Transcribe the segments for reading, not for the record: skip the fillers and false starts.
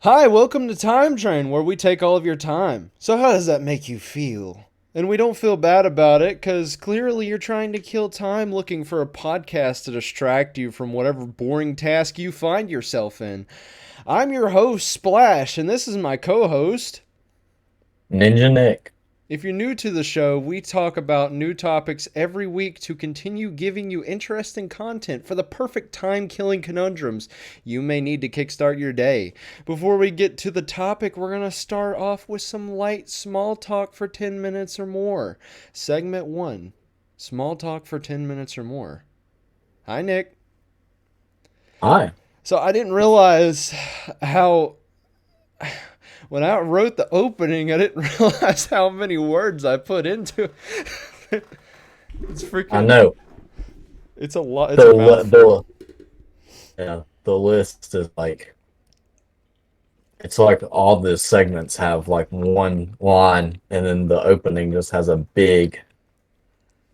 Hi, welcome to TimeDrain, where we take all of your time. So, how does that make you feel? And we don't feel bad about it, because clearly you're trying to kill time looking for a podcast to distract you from whatever boring task you find yourself in. I'm your host, Splash, and this is my co host. NinjaNick. If you're new to the show, we talk about new topics every week to continue giving you interesting content for the perfect time killing conundrums you may need to kickstart your day. Before we get to the topic, we're going to start off with some light small talk for 10 minutes or more. Segment 1, small talk for 10 minutes or more. Hi, Nick. Hi. So I didn't realize how when I wrote the opening, I didn't realize how many words I put into it. It's I freaking. know It's a lot. It's the a li- mouthful. the yeah the list is like it's like all the segments have like one line, and then the opening just has a big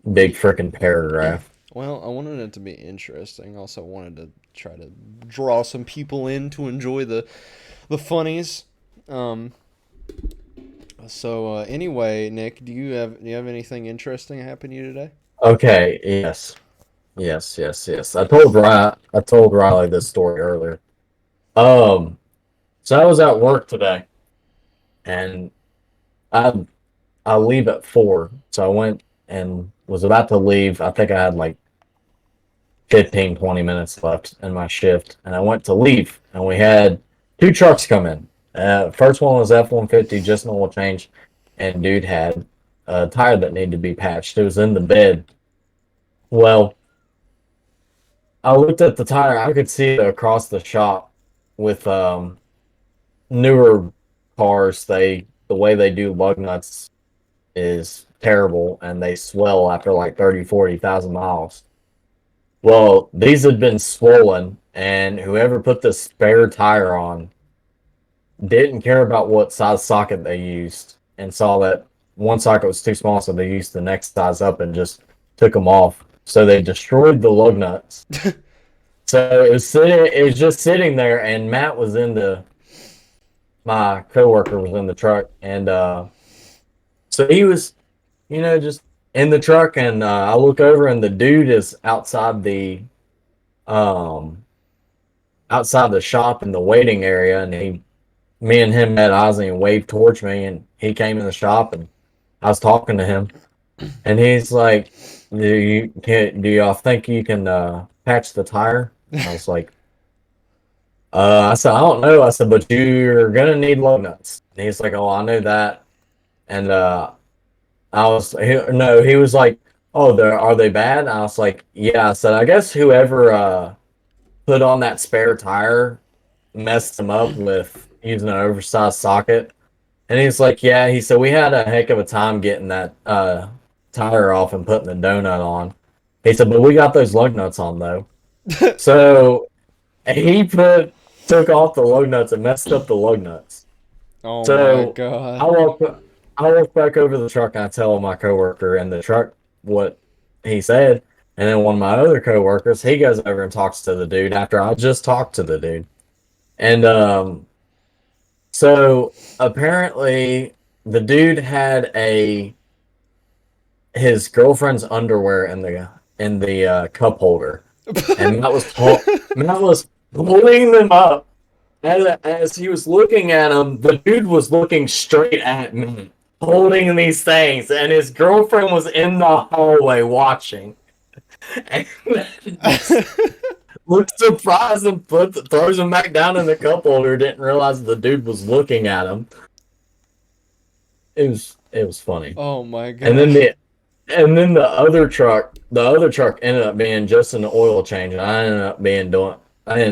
freaking paragraph. Well, I wanted it to be interesting. Also, wanted to try to draw some people in to enjoy the funnies. Um. So anyway, Nick, do you have anything interesting happen to you today? Okay. Yes. I told Riley this story earlier. Um. So I was at work today, and I I leave at 4. So I went and was about to leave. I think I had like 15, 20 minutes left in my shift, and I went to leave, and we had two trucks come in. First one was F-150, just an oil change, and dude had a tire that needed to be patched. It was in the bed. Well, I looked at the tire. I could see it across the shop with newer cars. The way they do lug nuts is terrible, and they swell after like 30, 40,000 miles. Well, these had been swollen, and whoever put the spare tire on didn't care about what size socket they used and saw that one socket was too small, so they used the next size up and just took them off. So they destroyed the lug nuts. So it was just sitting there, and Matt was in my coworker was in the truck, and so he was, just in the truck, and I look over, and the dude is um outside the shop in the waiting area, and me and him met eyes, and he waved towards me, and he came in the shop, and I was talking to him, and he's like, do y'all think you can patch the tire? I was like, I said, I don't know. I said, but you're gonna need lug nuts. And he's like, oh, I know that. And no, he was like, oh, are they bad? And I was like, yeah. I said, I guess whoever put on that spare tire messed him up with using an oversized socket. And he's like, yeah. He said we had a heck of a time getting that tire off and putting the donut on. He said, but we got those lug nuts on though. So he took off the lug nuts and messed up the lug nuts. Oh my So I god. walk I walk back over to the truck, and I tell my coworker in the truck what he said. And then one of my other coworkers, he goes over and talks to the dude after I just talked to the dude. And so apparently the dude had a his girlfriend's underwear in the cup holder, and Matt was pulling them up. As he was looking at him, the dude was looking straight at me, holding these things, and his girlfriend was in the hallway watching. And just looked surprised and throws him back down in the cup holder. Didn't realize the dude was looking at him. It was funny. Oh my And god. then the other truck ended up being just an oil change, and I ended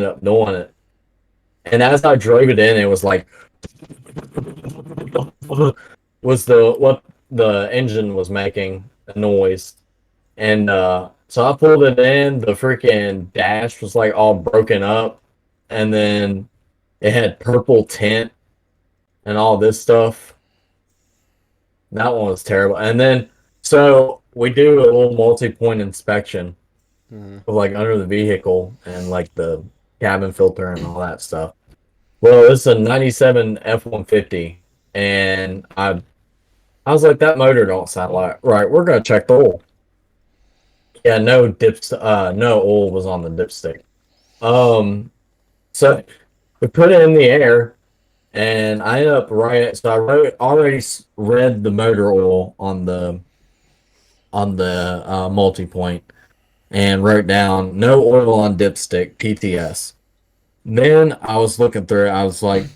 up doing it. And as I drove it in, it was like was the what the engine was making a noise. And so I pulled it in, the freaking dash was like all broken up, and then it had purple tint and all this stuff. That one was terrible. And then so we do a little multi-point inspection Mhm. of like under the vehicle and like the cabin filter and all that stuff. Well, it's a '97 F-150, and I was like, that motor don't sound like right. We're gonna check the oil. Yeah, no oil was on the dipstick. Um, so we put it in the air, and I ended up writing. So I read the motor oil on the multi-point, and wrote down no oil on dipstick PTS. Then I was looking through it. I was like,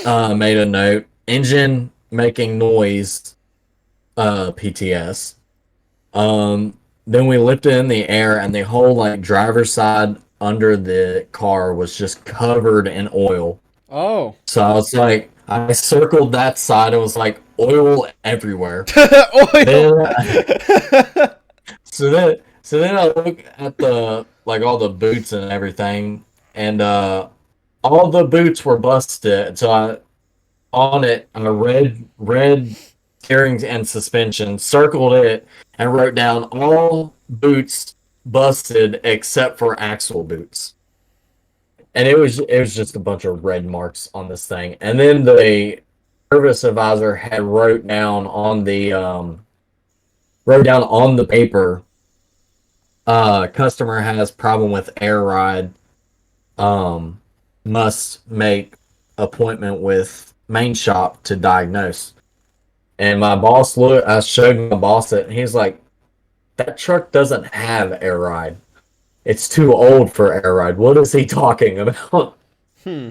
made a note. Engine making noise, PTS. Then we lifted in the air, and the whole like driver's side under the car was just covered in oil. Oh. So I was like, I circled that side. It was like oil everywhere. Oil. Then, so then I look at the like all the boots and everything, and all the boots were busted. So I on it, I red steering and suspension, circled it, and wrote down all boots busted except for axle boots. And it was just a bunch of red marks on this thing. And then the service advisor had wrote down on the paper, customer has problem with air ride, um, must make appointment with main shop to diagnose. And my boss looked, I showed my boss it, and he's like, that truck doesn't have air ride. It's too old for air ride. What is he talking about? Hmm.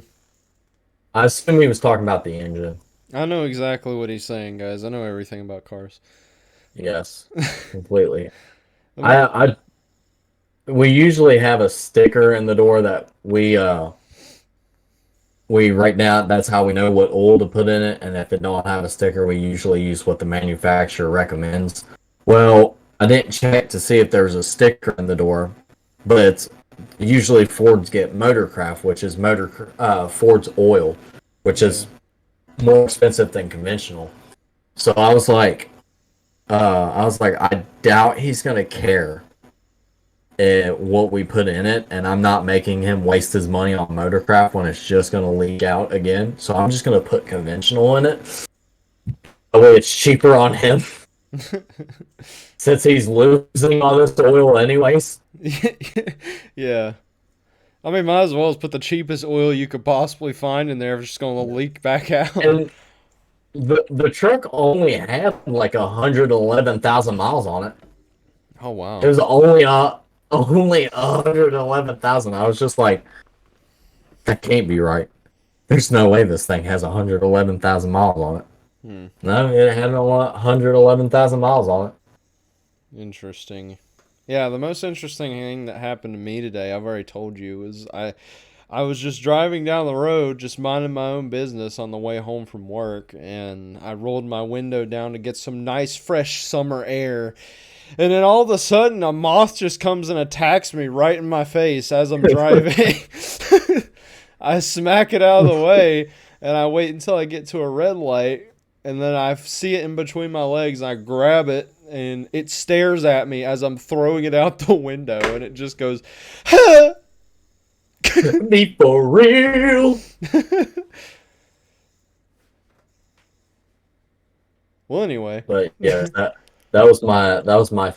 I assume he was talking about the engine. I know exactly what he's saying, guys. I know everything about cars. Yes, completely. I mean, I we usually have a sticker in the door that we write down. That's how we know what oil to put in it, and if it don't have a sticker, we usually use what the manufacturer recommends. Well, I didn't check to see if there was a sticker in the door, but it's usually Fords get Motorcraft, which is Ford's oil, which yeah. is more expensive than conventional. So I was like, I doubt he's gonna care what we put in it, and I'm not making him waste his money on Motorcraft when it's just gonna leak out again. So I'm just gonna put conventional in it. That way it's cheaper on him since he's losing all this oil anyways. Yeah. I mean, might as well just put the cheapest oil you could possibly find in there if it's just going to leak back out. And the truck only had like 111,000 miles on it. Oh, It wow. was only 111,000. I was just like, that can't be right. There's no way this thing has 111,000 miles on it. Hmm. No, it had 111,000 miles on it. Interesting. Yeah, the most interesting thing that happened to me today, I've already told you, was I was just driving down the road, just minding my own business on the way home from work, and I rolled my window down to get some nice fresh summer air. And then all of a sudden, a moth just comes and attacks me right in my face as I'm driving. I smack it out of the way, and I wait until I get to a red light, and then I see it in between my legs, and I grab it, and it stares at me as I'm throwing it out the window, and it just goes, "Huh." Be for real. Well, anyway. But yeah, that was my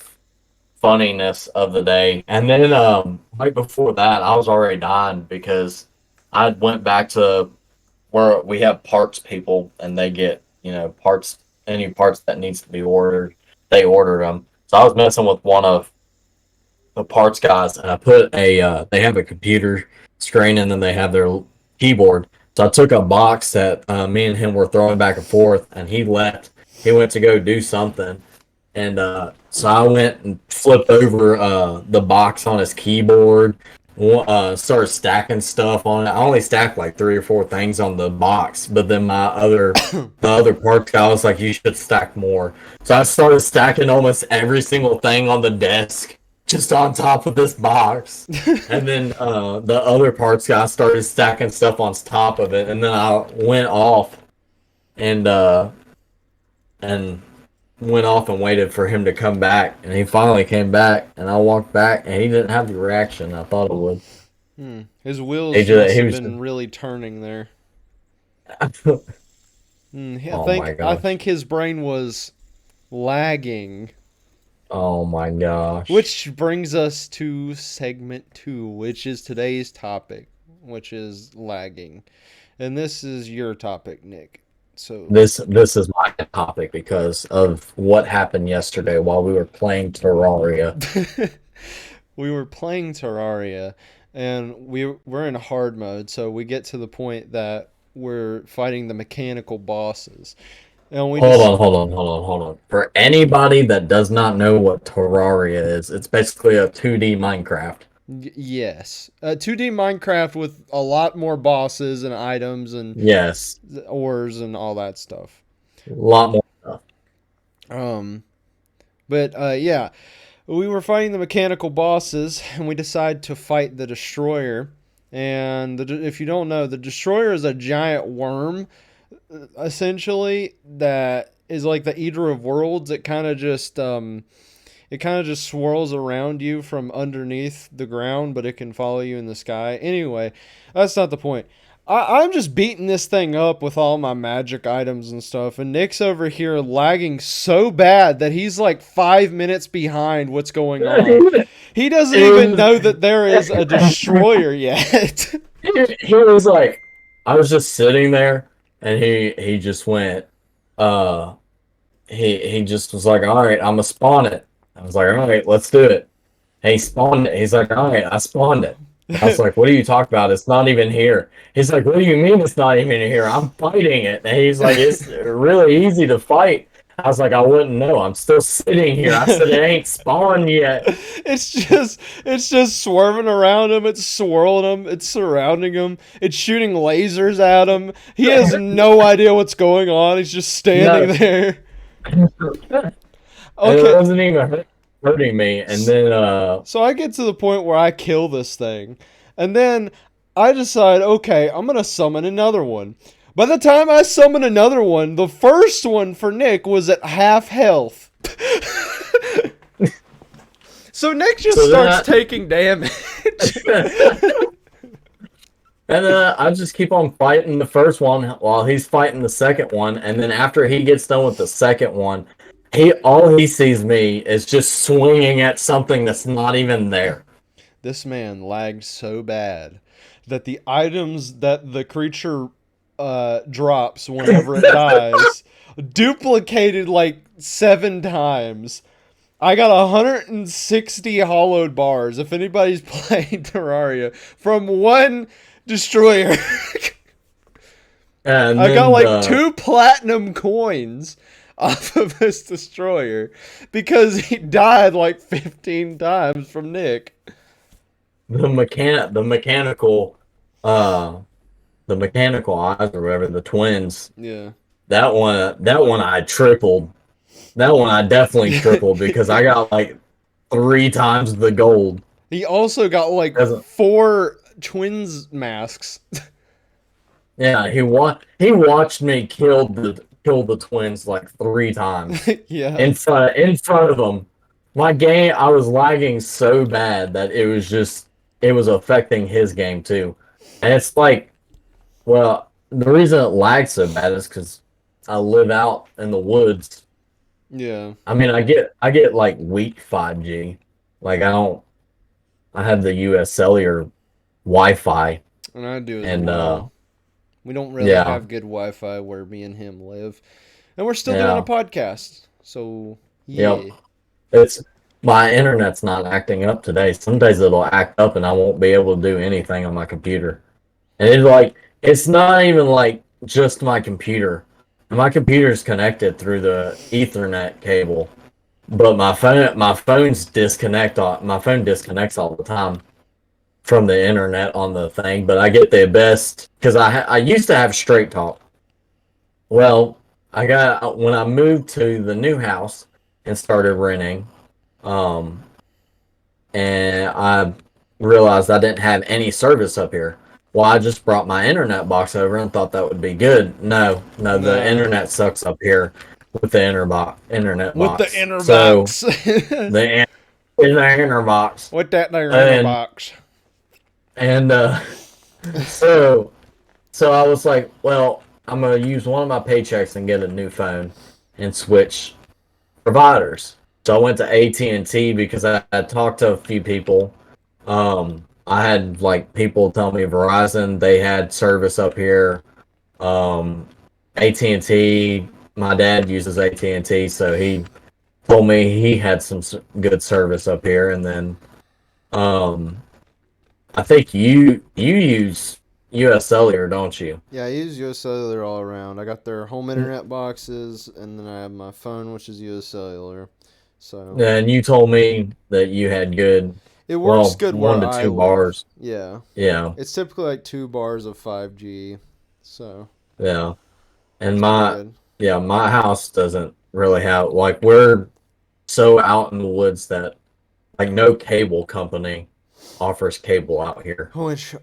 funniness of the day. And then right before that, I was already dying because I went back to where we have parts people, and they get parts, any parts that needs to be ordered, they order them. So I was messing with one of the parts guys, and I put they have a computer screen, and then they have their keyboard. So I took a box that me and him were throwing back and forth, and he left. He went to go do something, and so I went and flipped over the box on his keyboard. Started stacking stuff on it. I only stacked like 3 or 4 things on the box, but then the other parts guy was like, "You should stack more." So I started stacking almost every single thing on the desk just on top of this box. And then the other parts guy started stacking stuff on top of it, and then I and uh, and went off and waited for him to come back, and he finally came back, and I walked back, and he didn't have the reaction I thought it would. His wheels must He have was been really turning there. I Oh think my I gosh. think his brain was lagging. Oh my gosh. Which brings us to segment 2, which is today's topic, which is lagging. And this is your topic, Nick. So This is my topic because of what happened yesterday while we were playing Terraria. we were playing Terraria and we're in hard mode, so we get to the point that we're fighting the mechanical bosses. And we Hold just on, hold on, hold on, hold on. For anybody that does not know what Terraria is, it's basically a 2D Minecraft. yes. 2D Minecraft with a lot more bosses and items and Yes, ores and all that stuff. a lot more stuff. Um but yeah, we were fighting the mechanical bosses, and we decided to fight the destroyer. And if you don't know, the destroyer is a giant worm, essentially, that is like the eater of worlds. It kind of just swirls around you from underneath the ground, but it can follow you in the sky. Anyway, that's not the point. I'm just beating this thing up with all my magic items and stuff, and Nick's over here lagging so bad that he's like 5 minutes behind what's going on. He doesn't It even was, know that there is a destroyer yet. he was like, I was just sitting there, and he just went, uh, he just was like, all right, I'm gonna spawn it. I was like, all right, let's do it. And he spawned it. He's like, all right, I spawned it. I was like, what are you talking about? It's not even here. He's like, what do you mean it's not even here? I'm fighting it. And he's like, it's really easy to fight. I was like, I wouldn't know. I'm still sitting here. I said, it ain't spawned yet. It's just swerving around him. It's swirling him. It's surrounding him. It's shooting lasers at him. He has no idea what's going on. He's just standing No. there. And it Okay, wasn't even hurting me. And then, so I get to the point where I kill this thing, and then I decide, okay, I'm gonna summon another one. By the time I summon another one, the first one for Nick was at half health. So Nick just so starts then taking damage. and then I just keep on fighting the first one while he's fighting the second one. And then after he gets done with the second one, all he sees me is just swinging at something that's not even there. This man lagged so bad that the items that the creature drops whenever it dies duplicated like 7 times. I got 160 hollowed bars. If anybody's playing Terraria, from one destroyer, And I got then like 2 platinum coins off of this destroyer because he died like 15 times from Nick. the mechanical uh the mechanical eyes or whatever, the twins, Yeah. that one I tripled. That one I definitely tripled because I got like 3 times the gold. He also got like As a, 4 twins masks. yeah, he watched me kill the twins like 3 times Yeah. in front of them. My game, I was lagging so bad that it was affecting his game too. And it's like, well, the reason it lags so bad is because I live out in the woods. Yeah. I mean, I get like weak 5G. Like I have the US cellular Wi-Fi, And I do as and well. We don't really yeah, have good Wi Fi where me and him live. And we're still doing a yeah, podcast. So, yep. yeah. It's my internet's not acting up today. Some days it'll act up and I won't be able to do anything on my computer. And it's not even like just my computer. My computer's connected through the Ethernet cable, but my phone disconnects all the time from the internet on the thing. But I get the best because I used to have straight talk. Well, I got when I moved to the new house and started renting, um, and I realized I didn't have any service up here. Well, I just brought my internet box over and thought that would be good. No, no, the No. internet sucks up here with the internet With the box. inner So box. the in the inner box, With that there inner and box. and so I was like, well, I'm gonna use one of my paychecks and get a new phone and switch providers. So I went to AT&T because I had talked to a few people. I had like people tell me Verizon they had service up here. Um, AT&T, my dad uses AT&T, so he told me he had some good service up here. And then um, I think you use US Cellular, don't you? Yeah, I use US Cellular all around. I got their home internet boxes, and then I have my phone, which is US Cellular. So And you told me that you had good, it works well, good where one to I two live. bars. Yeah, Yeah, it's typically like 2 bars of 5G, so yeah. And it's pretty my good. yeah, my house doesn't really have like we're so out in the woods that like no cable company offers cable out here. Which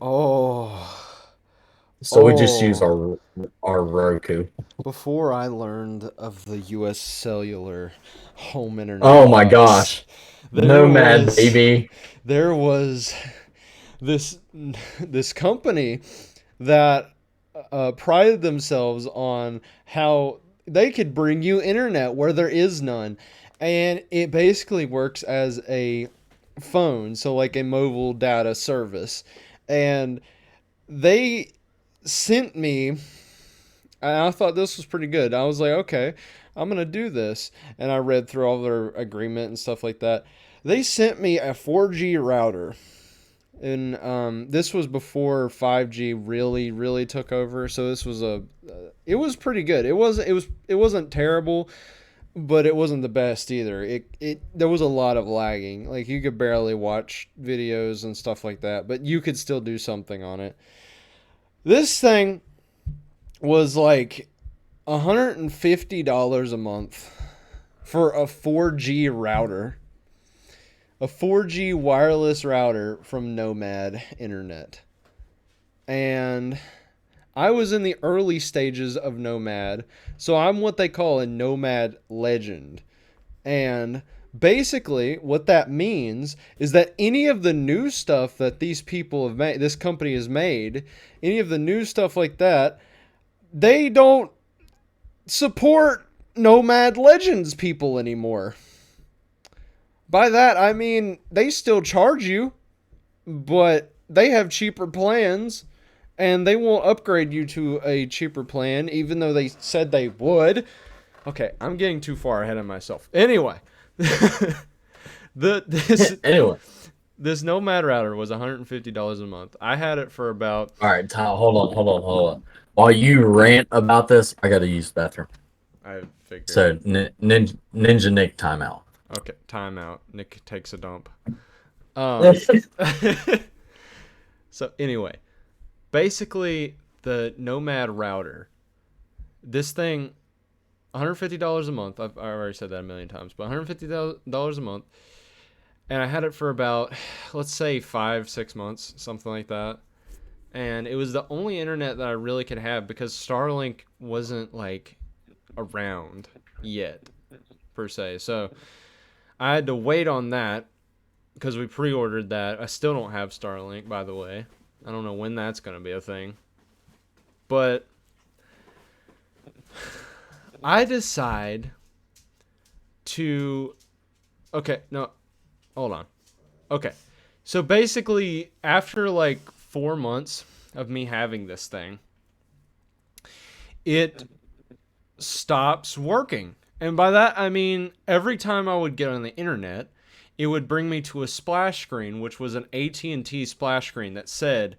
So we just use oh, our Roku. before I learned of the US Cellular home internet Oh my box, gosh. there Nomad was baby. there was this this company that prided themselves on how they could bring you internet where there is none, and it basically works as a phone, so like a mobile data service, and they sent me, and I thought this was pretty good. I was like, okay, I'm gonna do this, and I read through all their agreement and stuff like that. They sent me a 4G router, and this was before 5G really took over. So this was it was pretty good. It wasn't terrible, but it wasn't the best either. It there was a lot of lagging. Like you could barely watch videos and stuff like that, but you could still do something on it. This thing was like $150 a month for a 4G router. A 4G wireless router from Nomad Internet. And I was in the early stages of Nomad, so I'm what they call a Nomad legend. And basically, what that means is that any of the new stuff that these people have made, this company has made, any of the new stuff like that, they don't support Nomad Legends people anymore. By that, I mean they still charge you, but they have cheaper plans, and they won't upgrade you to a cheaper plan, even though they said they would. Okay, I'm getting too far ahead of myself. Anyway, the this Anyway, this Nomad router was $150 a month. I had it for about. all right, Tyler, hold on. While you rant about this, I gotta use the bathroom. I figured. So Ninja Nick timeout. Okay, timeout. Nick takes a dump. Um. So anyway, basically the Nomad router. This thing, $150 a month. I've already said that a million times, but $150 a month, and I had it for about, let's say 5-6 months, something like that. And it was the only internet that I really could have because Starlink wasn't like around yet, per se. So I had to wait on that because we pre-ordered that. I still don't have Starlink, by the way. I don't know when that's going to be a thing. But I decide to... Okay, no, hold on. Okay, so basically, after like 4 months of me having this thing, it stops working. And by that, I mean, every time I would get on the internet, it would bring me to a splash screen, which was an AT&T splash screen that said,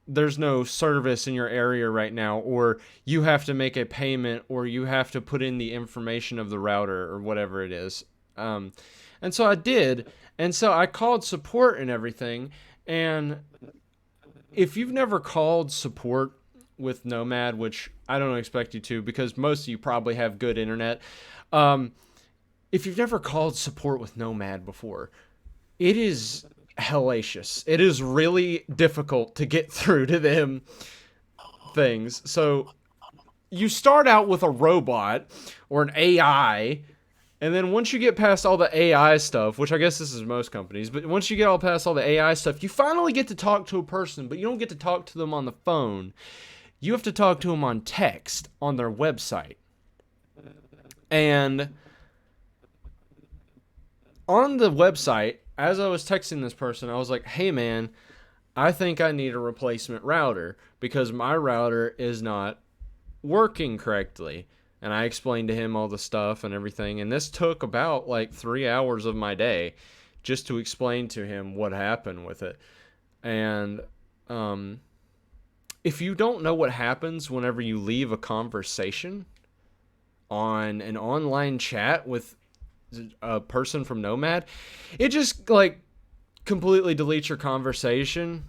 there's no service in your area right now, or you have to make a payment, or you have to put in the information of the router, or whatever it is. And so I did, and so I called support and everything, and if you've never called support with Nomad, which I don't expect you to because most of you probably have good internet, if you've never called support with Nomad before, it is hellacious. It is really difficult to get through to them things. So you start out with a robot or an AI, and then once you get past all the AI stuff, which I guess this is most companies, but once you get past all the AI stuff, you finally get to talk to a person, but you don't get to talk to them on the phone. you have to talk to them on text on their website. And on the website, as I was texting this person, I was like, hey man, I think I need a replacement router because my router is not working correctly. And I explained to him all the stuff and everything. And this took about like 3 hours of my day just to explain to him what happened with it. And if you don't know what happens whenever you leave a conversation on an online chat with a person from Nomad, it just like completely deletes your conversation,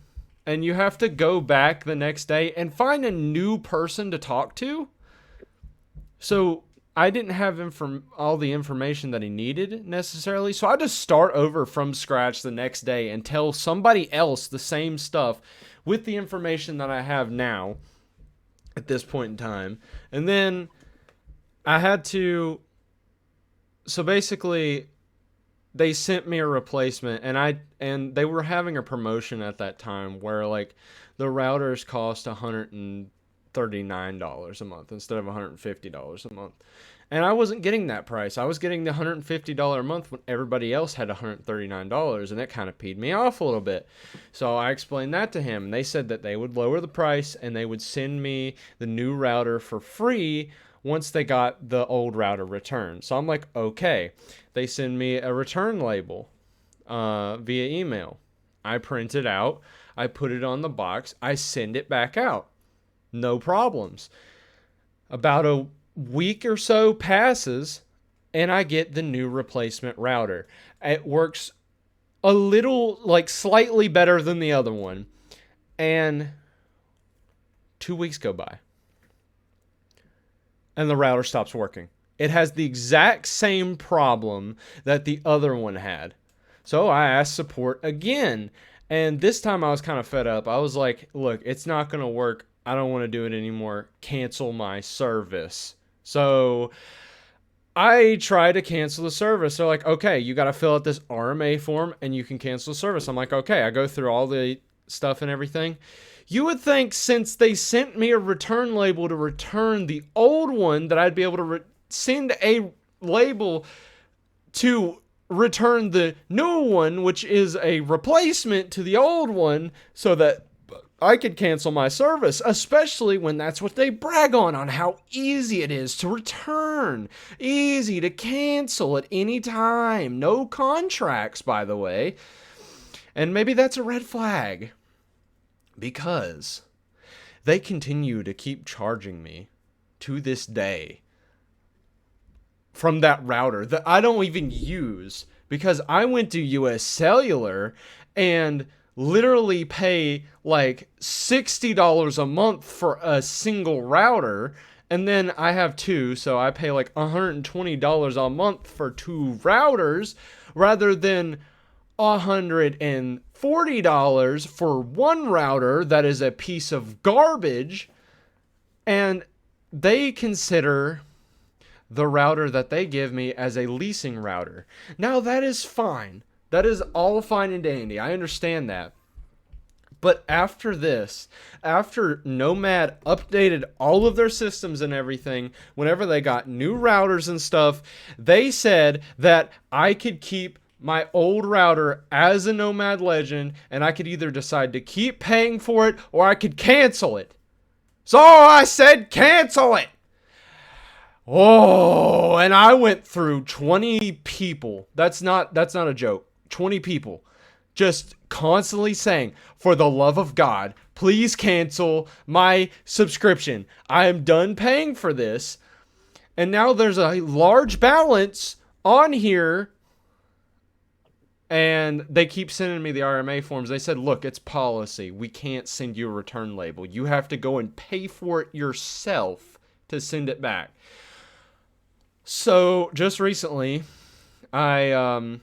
and you have to go back the next day and find a new person to talk to. So I didn't have all the information that he needed necessarily, so I just start over from scratch the next day and tell somebody else the same stuff with the information that I have now at this point in time. And then I had to, so basically they sent me a replacement, and they were having a promotion at that time where like the routers cost $139 a month instead of $150 a month. And I wasn't getting that price. I was getting the $150 a month when everybody else had $139, and it kind of peed me off a little bit. So I explained that to him, and they said that they would lower the price and they would send me the new router for free once they got the old router returned. So I'm like, okay. They send me a return label via email. I print it out. I put it on the box. I send it back out. No problems. About a week or so passes, and I get the new replacement router. It works a little, like slightly better than the other one. And 2 weeks go by, and the router stops working. It has the exact same problem that the other one had. So I asked support again. And this time I was kind of fed up. I was like, look, it's not going to work. I don't want to do it anymore. Cancel my service. So I try to cancel the service. They're like, okay, you got to fill out this RMA form and you can cancel the service. I'm like, okay. I go through all the stuff and everything. You would think since they sent me a return label to return the old one that I'd be able to send a label to return the new one, which is a replacement to the old one, so that I could cancel my service, especially when that's what they brag on how easy it is to return, easy to cancel at any time, no contracts, by the way. And maybe that's a red flag, because they continue to keep charging me to this day from that router that I don't even use, because I went to US Cellular and literally pay like $60 a month for a single router, and then I have two, so I pay like $120 a month for two routers rather than $140 for one router that is a piece of garbage. And they consider the router that they give me as a leasing router. Now that is fine. That is all fine and dandy. I understand that. But after this, after Nomad updated all of their systems and everything, whenever they got new routers and stuff, they said that I could keep my old router as a Nomad Legend, and I could either decide to keep paying for it or I could cancel it. So I said cancel it. Oh, and I went through 20 people. That's not a joke. 20 people just constantly saying, for the love of God, please cancel my subscription. I am done paying for this. And now there's a large balance on here, and they keep sending me the RMA forms. They said, look, it's policy. We can't send you a return label. You have to go and pay for it yourself to send it back. So just recently, I've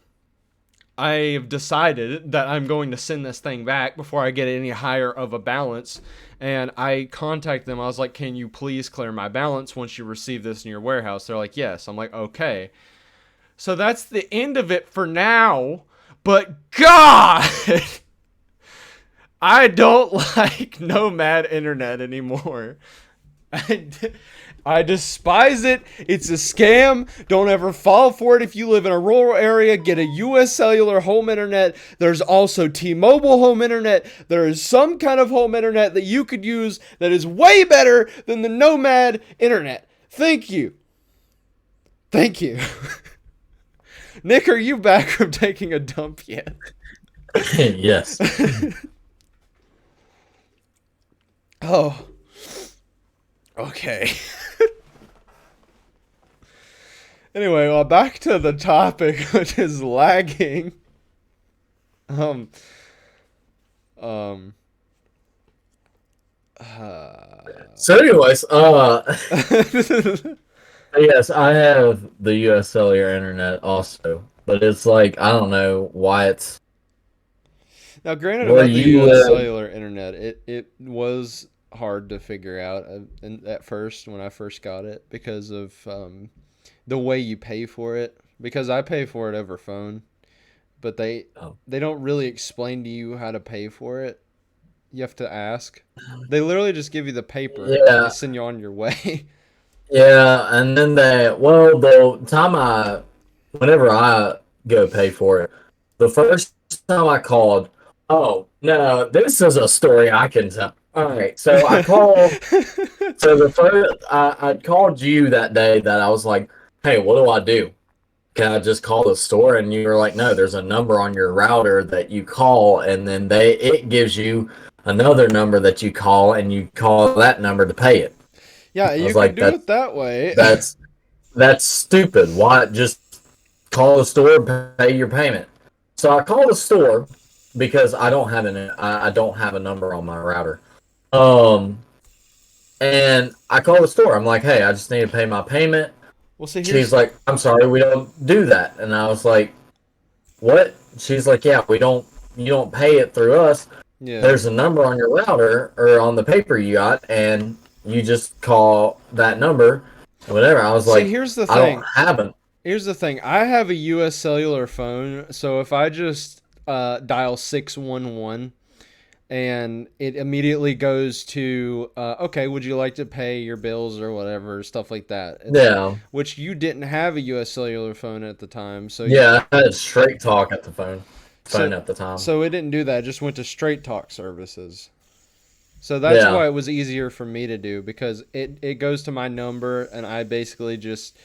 decided that I'm going to send this thing back before I get any higher of a balance. And I contact them. I was like, can you please clear my balance once you receive this in your warehouse? They're like, yes. I'm like, okay. So that's the end of it for now. But God, I don't like nomad internet anymore. I, I despise it. It's a scam. Don't ever fall for it if you live in a rural area. Get a US Cellular home internet. There's also T-Mobile home internet. There is some kind of home internet that you could use that is way better than the nomad internet. Thank you. Thank you. Nick, are you back from taking a dump yet? Yes. Oh, okay. Anyway, well, back to the topic, which is lagging. Um, um, So, anyways, yes, I have the US cellular internet also, but it's like I don't know why it's Now, granted, where about the you U.S. live. cellular internet, it was hard to figure out at first when I first got it because of the way you pay for it. Because I pay for it over phone, but Oh, they don't really explain to you how to pay for it. You have to ask. They literally just give you the paper and they yeah, send you on your way. yeah, and then the time whenever I go pay for it, the first time I called, oh no, this is a story I can tell. All right, so I call. So the first I called you that day that I was like, hey, what do I do? Can I just call the store? And you were like, no, there's a number on your router that you call, and then it gives you another number that you call, and you call that number to pay it. Yeah, I you was could like, do it that way. that's that's stupid. Why just call the store, pay your payment? So I called the store because I don't have a number on my router. Um, and I called the store. I'm like, hey, I just need to pay my payment. Well, see, She's here's like, I'm sorry, we don't do that. And I was like, what? She's like, yeah, we don't. You don't pay it through us. yeah. There's a number on your router or on the paper you got, and you just call that number and whatever. I was See, like, here's the I don't thing. have it. Here's the thing. I have a US cellular phone, so if I just dial 611 and it immediately goes to okay, would you like to pay your bills or whatever, stuff like that. It's Yeah, which you didn't have a US cellular phone at the time, yeah. I had straight talk at the phone so at the time. so it didn't do that. It just went to straight talk services. So that's Yeah, why it was easier for me to do because it goes to my number and I basically just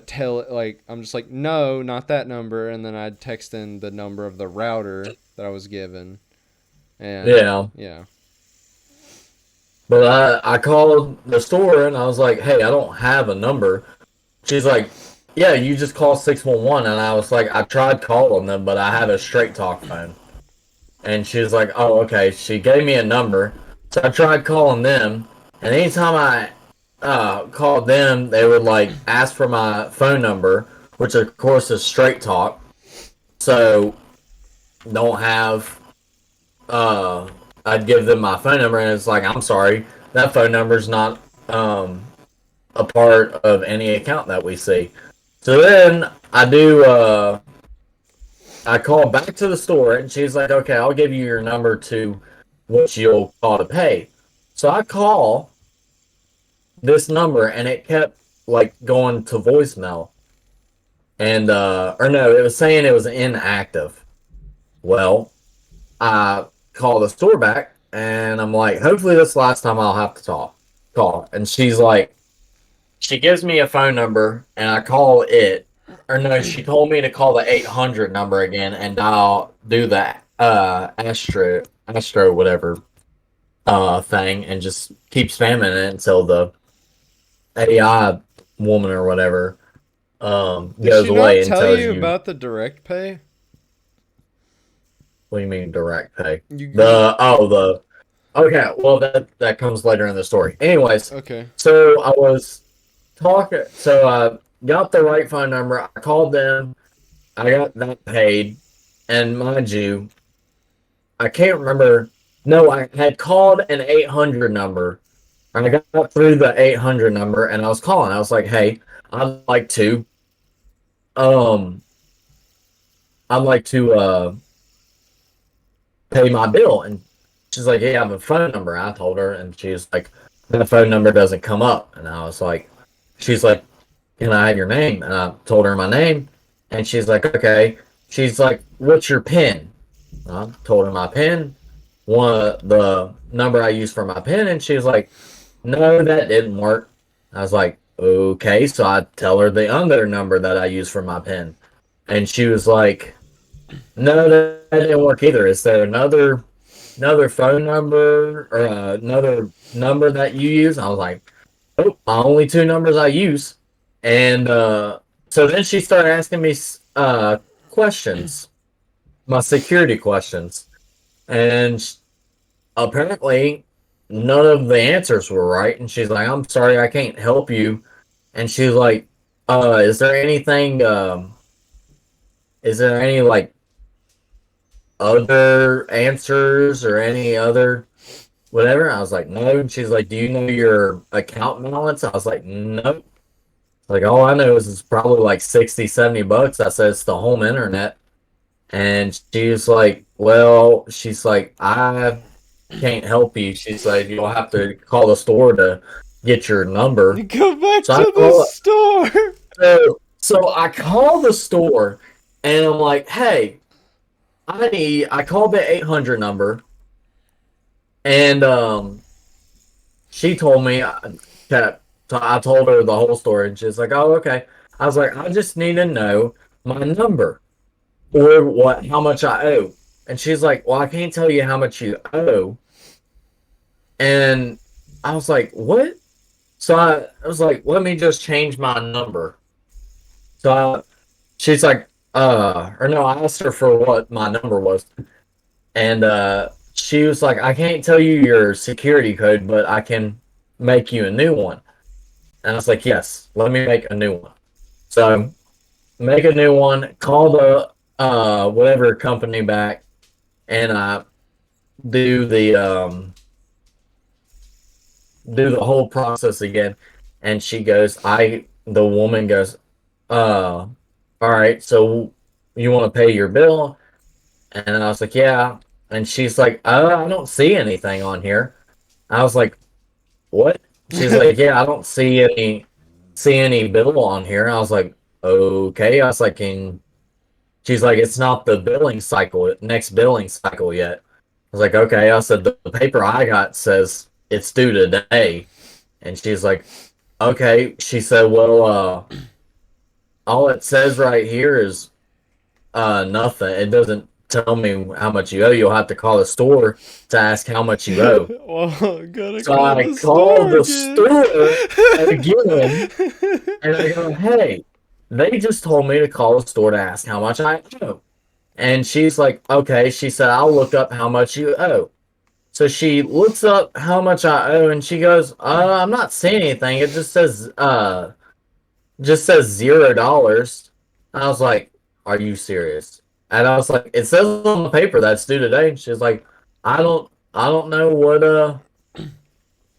tell it like I'm just like no, not that number, and then I'd text in the number of the router that I was given, and yeah. yeah, But I called the store and I was like, hey, I don't have a number. She's like, yeah, you just call 611. And I was like, I tried calling them, but I have a straight talk phone. And she was like, oh, okay. She gave me a number. So I tried calling them. And anytime I called them, they would like ask for my phone number, which of course is straight talk. So don't have, uh, I'd give them my phone number and it's like, I'm sorry, that phone number's not a part of any account that we see. So then I call back to the store and she's like, okay, I'll give you your number to what you'll call to pay. So I call this number and it kept like going to voicemail. And or no, it was saying it was inactive. Well, I call the store back and I'm like, hopefully this last time I'll have to call. And she's like, she gives me a phone number and I call it. Or no, she told me to call the 800 number again and I'll do that Astro whatever thing and just keep spamming it until the AI woman or whatever did goes she not away and tell tells you you. about the direct pay? What do you mean direct pay? You The okay, well that comes later in the story. Anyways, okay? so I was talking, so I got the right phone number. I called them. I got that paid, and mind you, I can't remember. No, I had called an 800 number. And I got through the 800 number, and I was calling. I was like, "Hey, I'd like to, um, I'd like to pay my bill." And she's like, yeah, I have a phone number. I told her, and she's like, that phone number doesn't come up. And I was like, she's like, can I have your name? And I told her my name, and she's like, okay. She's like, what's your PIN? I told her my PIN, the number I use for my PIN, and she's like, no, that didn't work. I was like, okay. So I tell her the other number that I use for my PIN, and she was like, no, that didn't work either. Is there another phone number or another number that you use? I was like, oh, only two numbers I use. And so then she started asking me questions, my security questions. And apparently, none of the answers were right. And she's like, I'm sorry, I can't help you. And she's like, is there anything, is there any like other answers or any other whatever? I was like, no. And she's like, do you know your account balance? I was like, nope. Like, all I know is it's probably like 60, $70. I said, it's the home internet. And she's like, well, she's like, I can't help you. She's like, you'll have to call the store to get your number. Go back So I to the call store. so I call the store and I'm like, hey, I called the 800 number and she told me that I told her the whole story, and she's like, "Oh, okay." I was like, "I just need to know my number or how much I owe." And she's like, "Well, I can't tell you how much you owe." And I was like, "What?" So I was like, "Let me just change my number." So she's like, or no, I asked her for what my number was, and she was like, "I can't tell you your security code, but I can make you a new one." And I was like, yes, let me make a new one. So make a new one, call the whatever company back, and I do the whole process again. And she goes, the woman goes, all right, so you want to pay your bill? And I was like, yeah. And she's like, I don't see anything on here. I was like, what? She's like, yeah, I don't see any bill on here. I was like, okay. I was like, she's like, it's not the billing cycle, next billing cycle yet. I was like, okay. I said, the paper I got says it's due today. And she's like, okay. She said, well, all it says right here is nothing. It doesn't tell me how much you owe. You'll have to call the store to ask how much you owe. Well, gotta So call I the called store the again. store again. And I go, hey, they just told me to call the store to ask how much I owe. And she's like, okay. She said, I'll look up how much you owe. So she looks up how much I owe and she goes, I'm not seeing anything. It just says $0. I was like, are you serious? And I was like, it says on the paper that's due today. And she's like, I don't know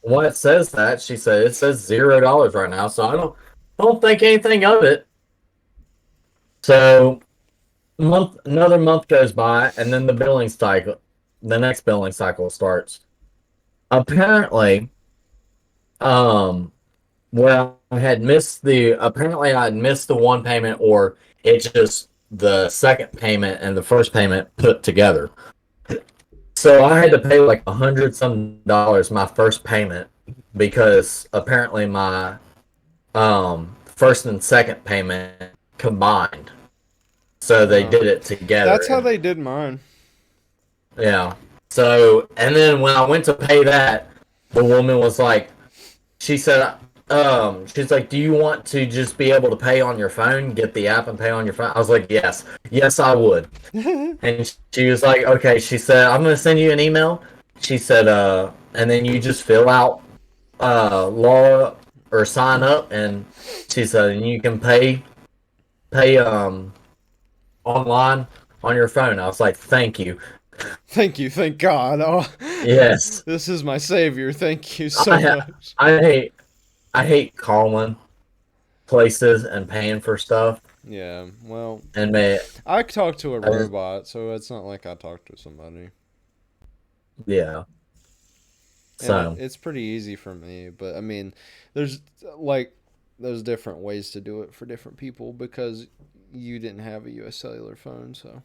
what it says that. She said it says $0 right now. So I don't think anything of it. So another month goes by, and then the next billing cycle starts. Apparently, um, where apparently I had missed the one payment, or it's just the second payment and the first payment put together. So I had to pay like $100 my first payment because apparently my first and second payment combined. So they Oh, did it together. that's how they did mine. Yeah. So, and then when I went to pay that, the woman was like, she said, she's like, do you want to just be able to pay on your phone, get the app and pay on your phone? I was like, yes, yes, I would. And she was like, okay. She said, I'm going to send you an email. She said, and then you just fill out, law or sign up. And she said, and you can pay, online on your phone. I was like, thank you. Thank you, thank God. Oh, Yes. this is my savior. Thank you so I much. I hate I hate calling places and paying for stuff. Yeah, well, And man, I talked to a I just robot, so it's not like I talked to somebody. Yeah. And So it's pretty easy for me. But I mean, there's like there's different ways to do it for different people because you didn't have a U.S. cellular phone, so.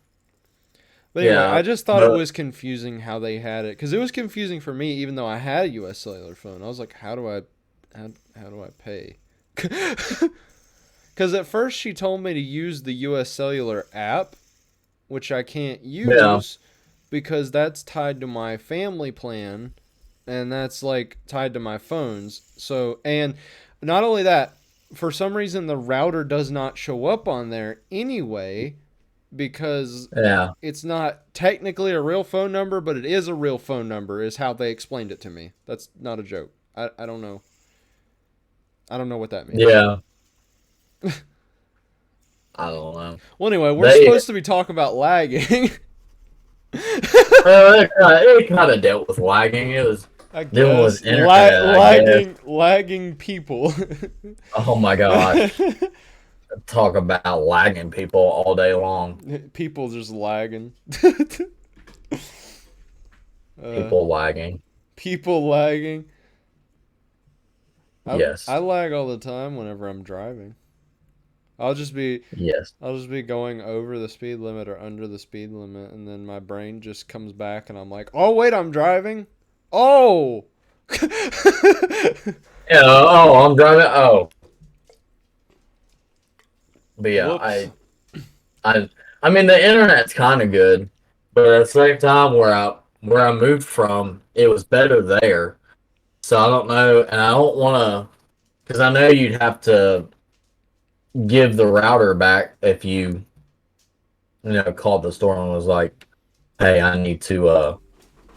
But anyway, yeah, I just thought it but was confusing how they had it because it was confusing for me, even though I had a U.S. cellular phone. I was like, how do I pay? Because at first she told me to use the U.S. cellular app, which I can't yeah, use because that's tied to my family plan and that's like tied to my phones. So, and not only that, for some reason the router does not show up on there anyway because yeah, it's not technically a real phone number, but it is a real phone number, is how they explained it to me. That's not a joke. I don't know. I don't know what that means. yeah. I don't know. Well, anyway, we're They supposed to be talking about lagging. it kind of dealt with lagging. It was I dealing guess with internet, I guess. lagging people. Oh my gosh, talk about lagging people all day long. People just lagging. uh, People lagging. People lagging. I Yes, lag all the time whenever I'm driving. I'll just be yes. I'll just be going over the speed limit or under the speed limit, and then my brain just comes back, and I'm like, "Oh wait, I'm driving. Oh, Yeah. Oh, I'm driving. Oh, but yeah, whoops." I, I mean, the internet's kind of good, but at the same time, where I moved from, it was better there. So I don't know, and I don't want to, because I know you'd have to give the router back if you called the store and was like, "Hey, I need to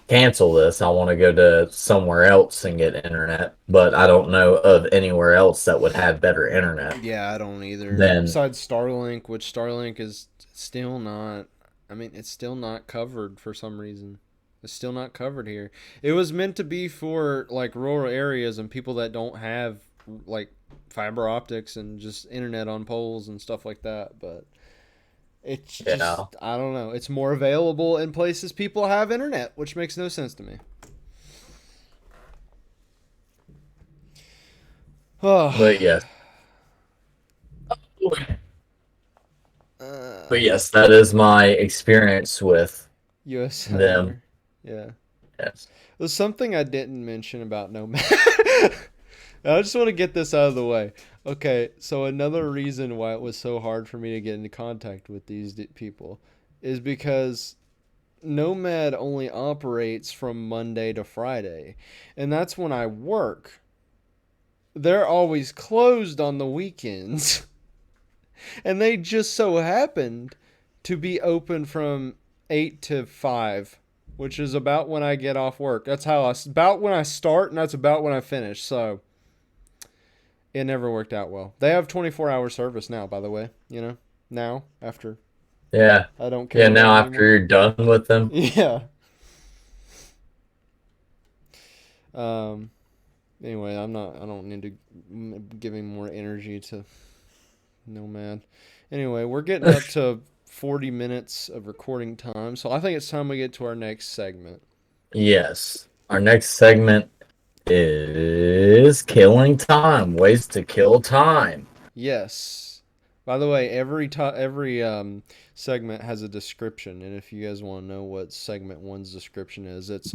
cancel this. I want to go to somewhere else and get internet," but I don't know of anywhere else that would have better internet Yeah, I don't either. than Besides Starlink, which Starlink is still not. I mean, it's still not covered for some reason. It's still not covered here. It was meant to be for like rural areas and people that don't have like fiber optics and just internet on poles and stuff like that. But it's yeah. just, I don't know. It's more available in places people have internet, which makes no sense to me. Oh, But yes, but uh, yes, that is my experience with U.S. them. cellular. Yeah. Yes. There's something I didn't mention about Nomad. I just want to get this out of the way. Okay, so another reason why it was so hard for me to get into contact with these people is because Nomad only operates from Monday to Friday, and that's when I work. They're always closed on the weekends, and they just so happened to be open from 8 to 5, which is about when I get off work. That's how about when I start, and that's about when I finish. So it never worked out well. They have 24-hour service now, by the way. Now after Yeah. I don't Yeah. carry Now them after anymore. you're done with them, Yeah. Um. Anyway, I'm not. I don't need to give any more energy to Nomad. Anyway, we're getting up to 40 minutes of recording time, so I think it's time we get to our next segment. yes. Our next segment is killing time. Ways to kill time. Yes. By the way, every segment has a description, and if you guys want to know what segment one's description is, it's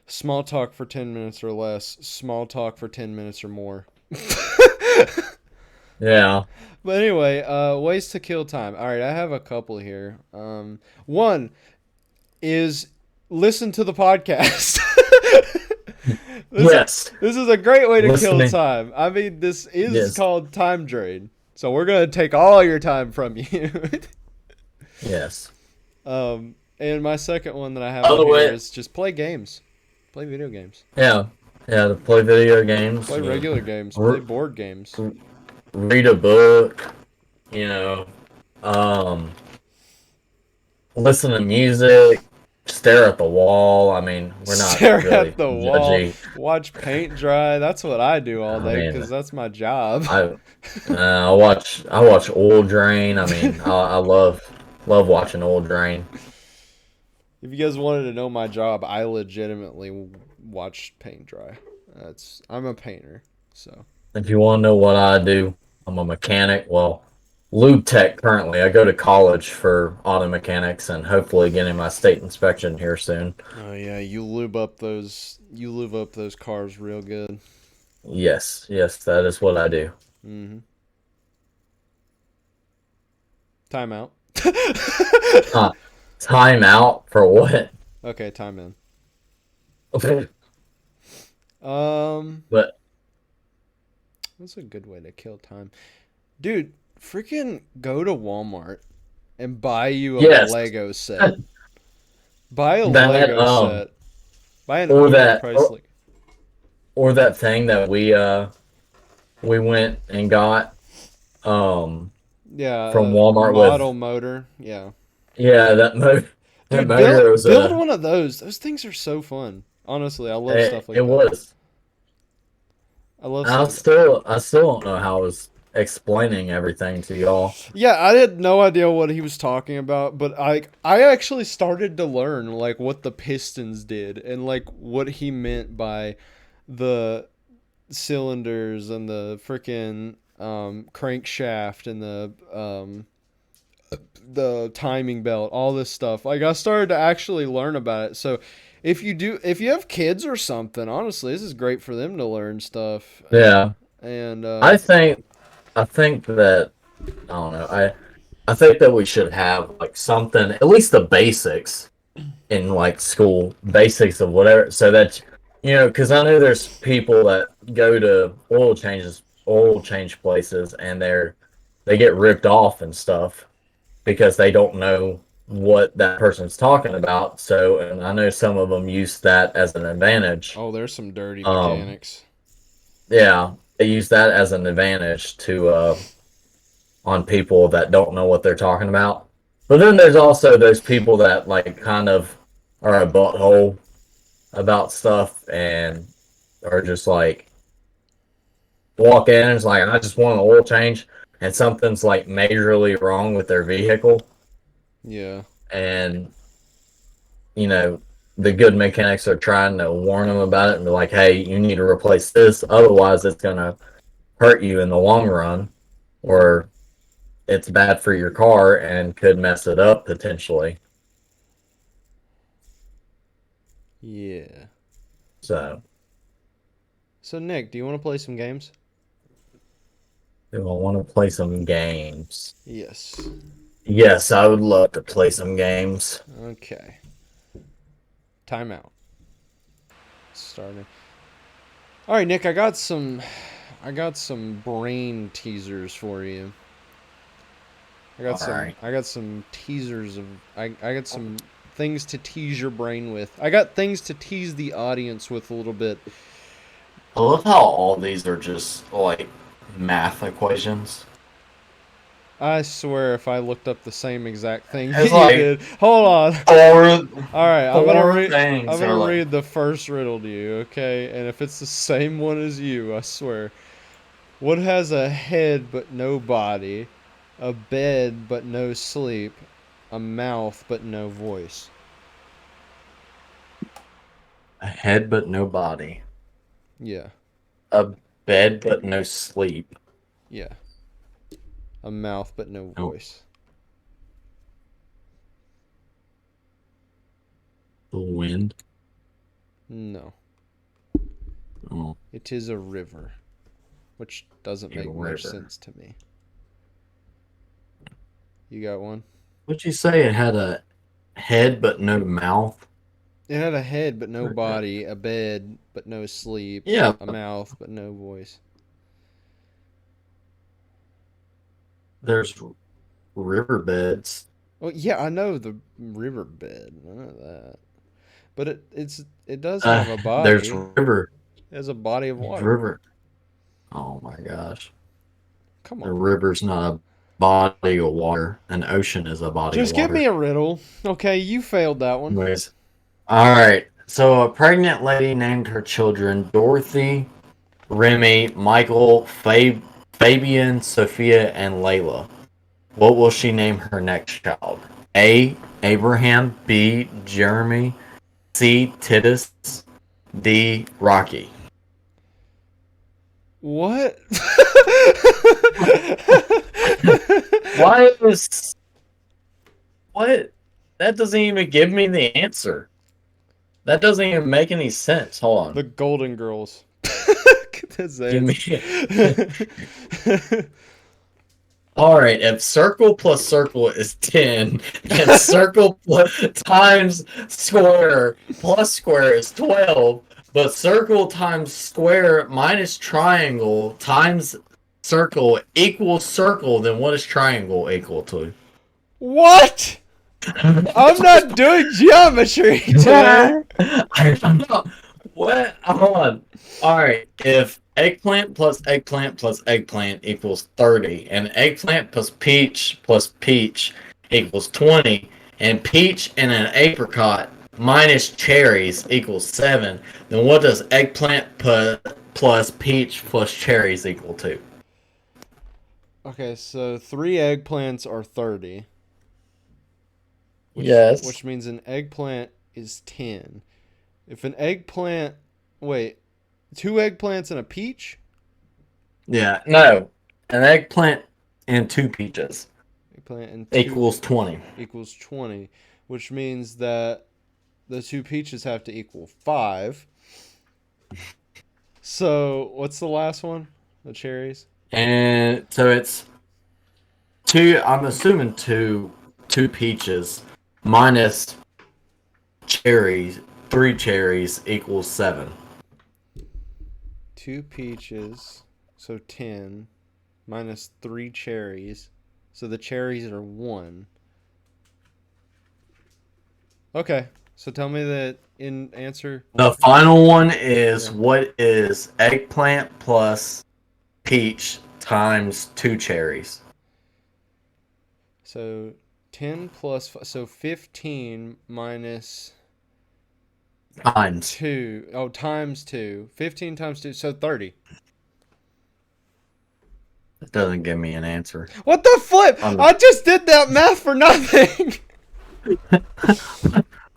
small talk for 10 minutes or less, small talk for 10 minutes or more. Yeah. But anyway, ways to kill time. All right, I have a couple here. One is listen to the podcast. this Yes. this is a great way to kill Listening. time. I mean, this is Yes. called TimeDrain. So we're gonna take all your time from you. Yes. And my second one that I have on Other here way. is just play games, play video games, Yeah. Yeah. To play video games. play regular games, play R- board games. read a book. You know. Um. Listen to music. Stare at the wall. I mean, we're not Stare really at the wall, judging. watch paint dry. That's what I do all I day mean, because that's my job. I I watch oil drain. I mean, I love watching oil drain. If you guys wanted to know my job, I legitimately watch paint dry. I'm a painter, so. If you want to know what I do, I'm a mechanic. Well, lube tech currently. I go to college for auto mechanics and hopefully getting my state inspection here soon. Oh yeah, you lube up those cars real good. Yes, yes, that is what I do. Mm-hmm. Time out. Huh. Time out for what? Okay, time in. but Um, that's a good way to kill time. Dude, freaking go to Walmart and buy you a yes, Lego set. Buy a that Lego set. Buy an or that overpriced like or that thing that we went and got from yeah, Walmart with model motor. Yeah. yeah that Dude, motor was build a one of those. Those things are so fun. Honestly, I love it, stuff like it that. was. I love stuff. I still don't know how I was explaining everything to y'all. Yeah, I had no idea what he was talking about, but I actually started to learn like what the Pistons did and like what he meant by the cylinders and the freaking crankshaft and the timing belt, all this stuff. Like I started to actually learn about it. So if you have kids or something, honestly, this is great for them to learn stuff. Yeah, And I think I think that I don't know. I think that we should have like something, at least the basics in like school, basics of whatever, so that because I know there's people that go to oil change places, and they get ripped off and stuff because they don't know what that person's talking about. So, and I know some of them use that as an advantage. oh, there's some dirty Um, mechanics. yeah, they use that as an advantage to on people that don't know what they're talking about. But then there's also those people that like kind of are a butthole about stuff and are just like walk in and it's like I just want an oil change and something's like majorly wrong with their vehicle Yeah. and you know the good mechanics are trying to warn them about it and be like, hey, you need to replace this, otherwise it's gonna hurt you in the long run, Mm-hmm. or it's bad for your car and could mess it up potentially. Yeah. So, So Nick, do you want to play some games? do I want to play some games? Yes. Yes, I would love to play some games. Okay. Timeout. Starting. All right, Nick, I got some brain teasers for you. All right. I got some teasers of I got some things to tease your brain with. I got things to tease the audience with a little bit. I love how all these are just like math equations. I swear if I looked up the same exact thing It's you like did. Hold on. four All right, four I'm things gonna are like read the first riddle to you, okay? And if it's the same one as you, I swear. What has a head but no body, a bed but no sleep, a mouth but no voice? a head but no body, Yeah, a bed but no sleep. yeah. A mouth but no Oh, voice. the wind. No, Oh, it is a river, which doesn't a make much river. sense to me. You got one? What'd you say? It had a head but no mouth. It had a head but no body, a bed but no sleep, Yeah, a mouth but no voice. there's riverbeds. Well, yeah, I know the riverbed. I know that. But it does have a There's body. river. It has a body of There's water. river. Oh my gosh. Come A on. river's not a body of water. An ocean is a body of Just give me water. a riddle. Okay, you failed that one. Anyways, all right. So a pregnant lady named her children Dorothy, Remy, Michael, Fabian, Sophia, and Layla. What will she name her next child? A. Abraham. B. Jeremy. C. Titus. D. Rocky. What? Why is what? That doesn't even give me the answer. That doesn't even make any sense. Hold on. The Golden Girls. That's the Give answer. me. All right. If circle plus circle is 10, and circle times square plus square is 12, but circle times square minus triangle times circle equals circle, then what is triangle equal to? What? I'm not doing geometry today. I don't know. What? Hold on. All right. If eggplant plus eggplant plus eggplant equals 30, and eggplant plus peach equals 20, and peach and an apricot minus cherries equals 7, then what does eggplant plus peach plus cherries equal to? Okay, so 3 eggplants are 30. Yes. Which means an eggplant is 10. If an eggplant. Wait. 2 eggplants and a peach? Yeah. No. An eggplant and 2 peaches Eggplant and equals 20. Equals 20. Which means that the 2 peaches have to equal 5. So, what's the last one? The cherries? And so it's 2, I'm assuming 2 peaches minus cherries, 3 cherries equals 7. 2 peaches, so 10, minus 3 cherries. So the cherries are 1. Okay, so tell me the answer. The final one is what is eggplant plus peach times 2 cherries? So 10 plus, so 15 minus Times 2. Oh, times 2. 15 times 2, so 30. It doesn't give me an answer. What the flip? I just did that math for nothing.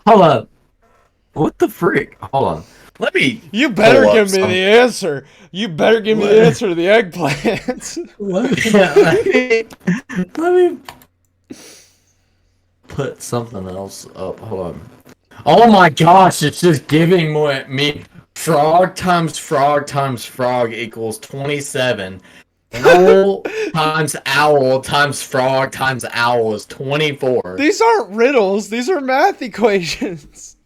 Hold on. What the freak? Hold on. Let me. You better give me the answer. You better give me the answer to the eggplants. Let me put something else up. Hold on. Oh my gosh, it's just giving me frog times frog times frog equals 27. Owl times owl times frog times owl is 24. These aren't riddles. These are math equations.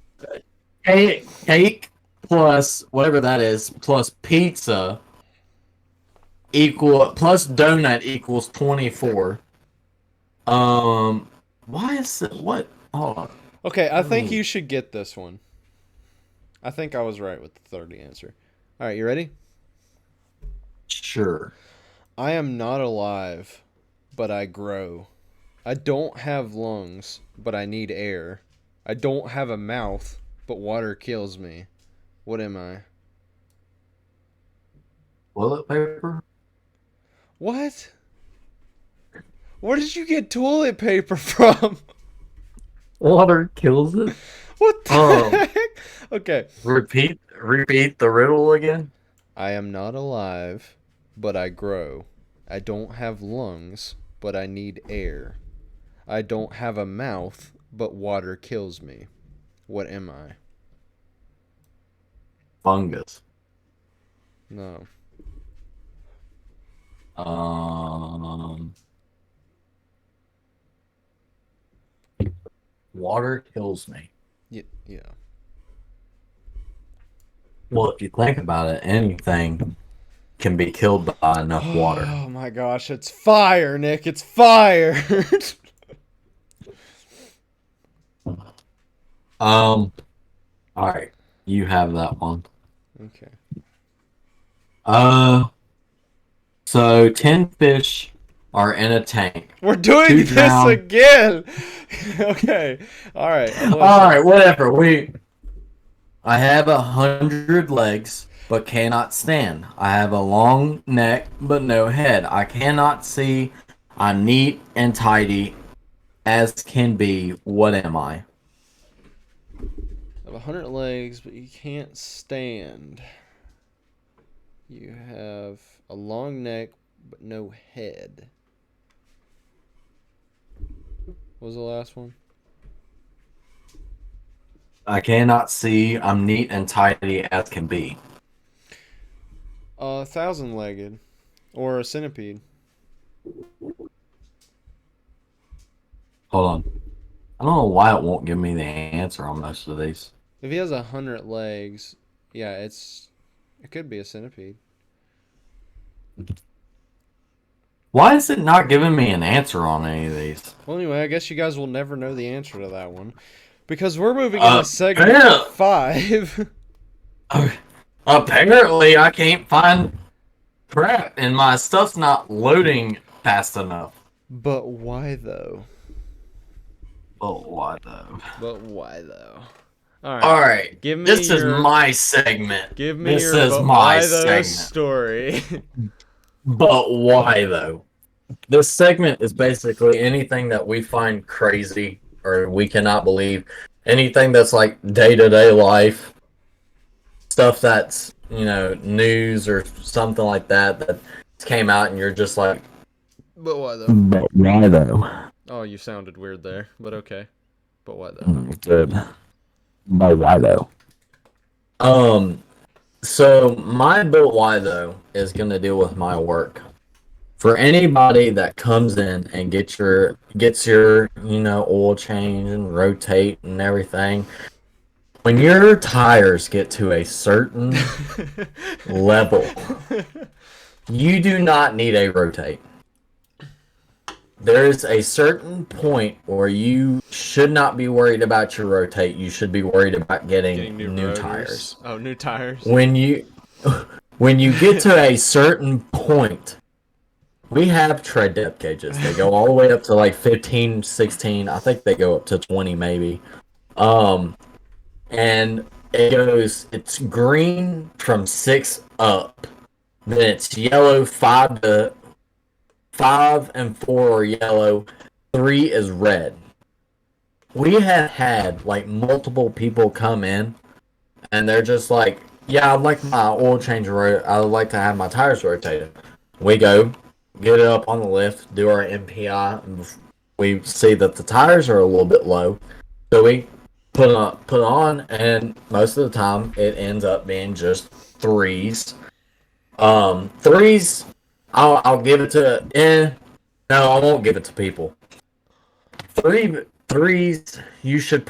Cake plus whatever that is plus pizza plus donut equals 24. Why is it what? Hold on. Okay, I think you should get this one. I think I was right with the 30 answer. All right, you ready? Sure. I am not alive, but I grow. I don't have lungs, but I need air. I don't have a mouth, but water kills me. What am I? Toilet paper? What? Where did you get toilet paper from? Water kills it? What the heck? Okay. Repeat the riddle again? I am not alive, but I grow. I don't have lungs, but I need air. I don't have a mouth, but water kills me. What am I? Fungus. No. Water kills me. Yeah. Well, if you think about it, anything can be killed by enough water. Oh my gosh, it's fire, Nick. It's fire. All right, you have that one. Okay. So 10 fish are in a tank. We're doing this again. Okay. All right. All right, whatever. I have 100 legs, but cannot stand. I have a long neck, but no head. I cannot see. I'm neat and tidy as can be, what am I? Have 100 legs, but you can't stand. You have a long neck, but no head. What was the last one? I cannot see. I'm neat and tidy as can be. 1,000-legged, or a centipede. Hold on. I don't know why it won't give me the answer on most of these. If he has 100 legs, yeah, it could be a centipede. Why is it not giving me an answer on any of these? Well, anyway, I guess you guys will never know the answer to that one. Because we're moving into segment Yeah. 5. Apparently, I can't find crap, and my stuff's not loading fast enough. But why though? Oh, why though? But why though? All Alright, give me this is your my segment. give me This your is but my why though segment. story. But why though? This segment is basically anything that we find crazy or we cannot believe. Anything that's like day-to-day life. Stuff that's, news or something like that came out and you're just like, But why though? but why though? Oh, you sounded weird there, but okay. But why though? Good. But why though? So my but why though is gonna deal with my work. For anybody that comes in and gets your oil change and rotate and everything, when your tires get to a certain level, you do not need a rotate. There's a certain point where you should not be worried about your rotate. You should be worried about getting new tires. Oh, new tires. When you get to a certain point, we have tread depth gauges. They go all the way up to like 15, 16. I think they go up to 20 maybe. And it's green from 6 up. Then it's yellow 5 and 4 are yellow. 3 is red. We have had like multiple people come in and they're just like, yeah, I'd like my oil change. I'd like to have my tires rotated. We go, get it up on the lift, do our MPI, and we see that the tires are a little bit low. So we put on, and most of the time it ends up being just 3s. 3s, I'll give it to. No, I won't give it to people. 3s, you should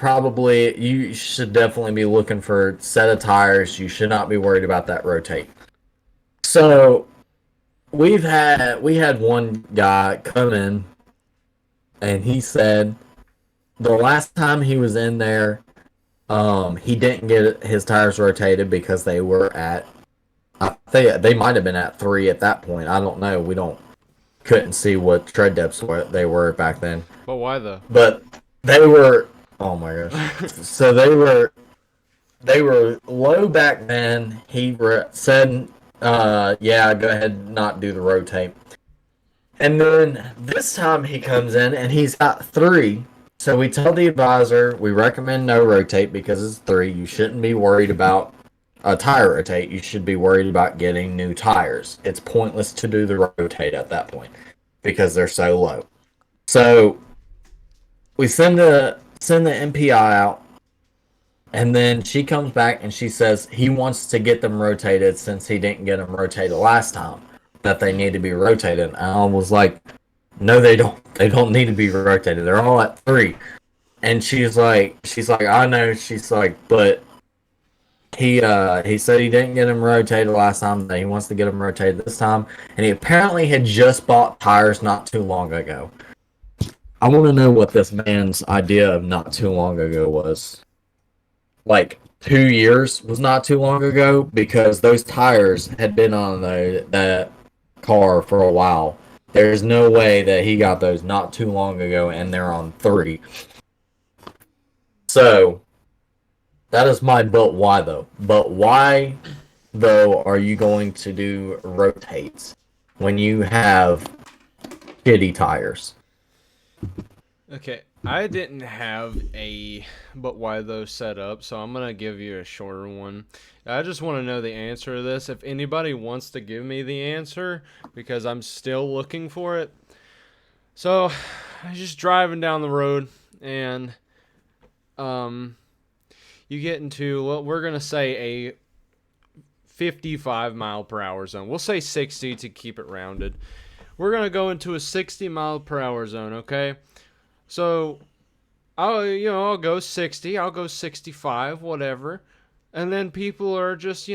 definitely be looking for a set of tires. You should not be worried about that rotate. So we had one guy come in, and he said the last time he was in there, he didn't get his tires rotated because they were at, I think they might have been at 3 at that point. I don't know. Couldn't see what tread depths they were back then. But why though? But they were, oh my gosh. So they were low back then. He said, yeah, go ahead and not do the rotate. And then this time he comes in and he's got 3. So we tell the advisor we recommend no rotate because it's 3. You shouldn't be worried about a tire rotate. You should be worried about getting new tires. It's pointless to do the rotate at that point because they're so low. So we send the MPI out, and then she comes back and she says he wants to get them rotated since he didn't get them rotated last time, that they need to be rotated. And I was like, no, they don't. They don't need to be rotated. They're all at 3. And she's like, I know. She's like, but he said he didn't get them rotated last time. That he wants to get them rotated this time. And he apparently had just bought tires not too long ago. I want to know what this man's idea of not too long ago was. Like 2 years was not too long ago because those tires had been on that car for a while. There's no way that he got those not too long ago and they're on 3. So that is my but why though. But why though are you going to do rotates when you have shitty tires? Okay, I didn't have a but why though set up, so I'm gonna give you a shorter one. I just want to know the answer to this. If anybody wants to give me the answer, because I'm still looking for it. So, I was just driving down the road, and um, you get into what we're gonna say a 55 mile per hour zone. We'll say 60 to keep it rounded. We're gonna go into a 60 mile per hour zone, okay? So I'll go 60, I'll go 65, whatever. And then people are just,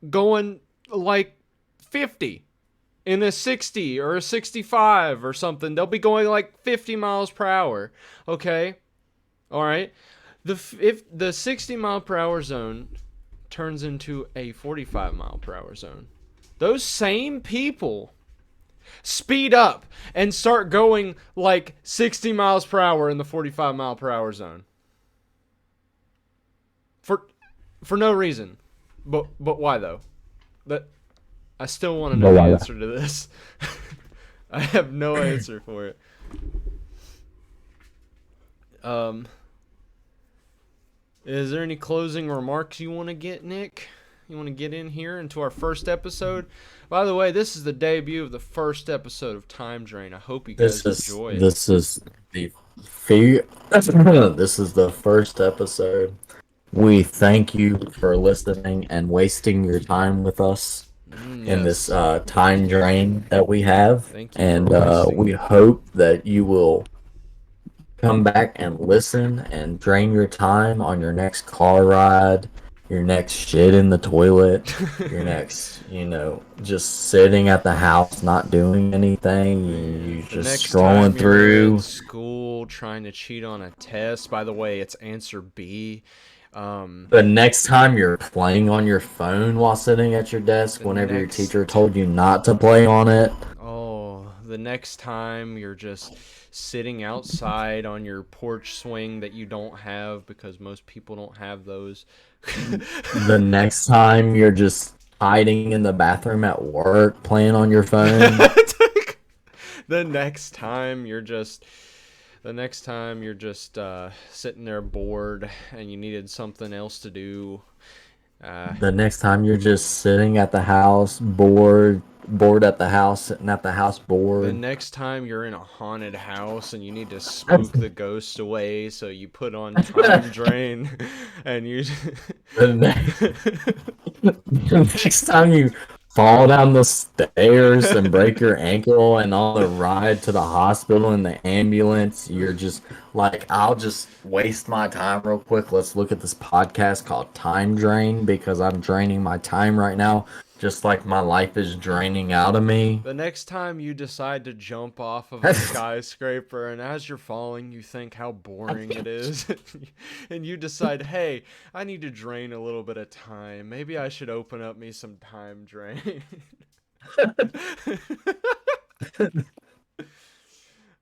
going like 50 in a 60 or a 65 or something. They'll be going like 50 miles per hour. Okay? All right. If the 60 mile per hour zone turns into a 45 mile per hour zone, those same people speed up and start going like 60 miles per hour in the 45 mile per hour zone for no reason. But why though? That I still want to know But the why? answer to this. I have no answer for it. um is there any closing remarks you want to get, Nick? You want to get in here into our first episode? By the way, this is the debut of the first episode of Time Drain. I hope you guys enjoy it. This is the this is the first episode. We thank you for listening and wasting your time with us in this Yes. time drain that we have, Thank you for and wasting we it. hope that you will come back and listen and drain your time on your next car ride, your next shit in the toilet, your next, just sitting at the house not doing anything. You The just next time scrolling you're at through. school trying to cheat on a test, by the way, it's answer B. The next time you're playing on your phone while sitting at your desk, The whenever your next teacher told you not to play on it. the next time you're just sitting outside on your porch swing that you don't have because most people don't have those. The next time you're just hiding in the bathroom at work playing on your phone. the next time you're just the next time you're just sitting there bored and you needed something else to do. The next time you're just sitting at the house, bored at the house, sitting at the house The bored. next time you're in a haunted house and you need to spook the ghost away, so you put on Time Drain and you. The next, the next time you fall down the stairs and break your ankle, and on the ride to the hospital in the ambulance, you're just like, I'll just waste my time real quick. Let's look at this podcast called Time Drain because I'm draining my time right now, just like my life is draining out of me. The next time you decide to jump off of a skyscraper and as you're falling you think how boring it is and you decide, hey, I need to drain a little bit of time. Maybe I should open up me some Time Drain.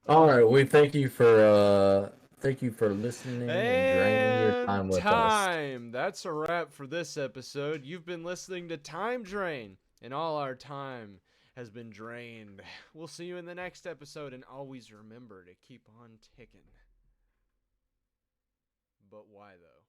All right, we thank you for listening and draining your And time with us. time. That's a wrap for this episode. You've been listening to Time Drain, and all our time has been drained. We'll see you in the next episode, and always remember to keep on ticking. But why, though?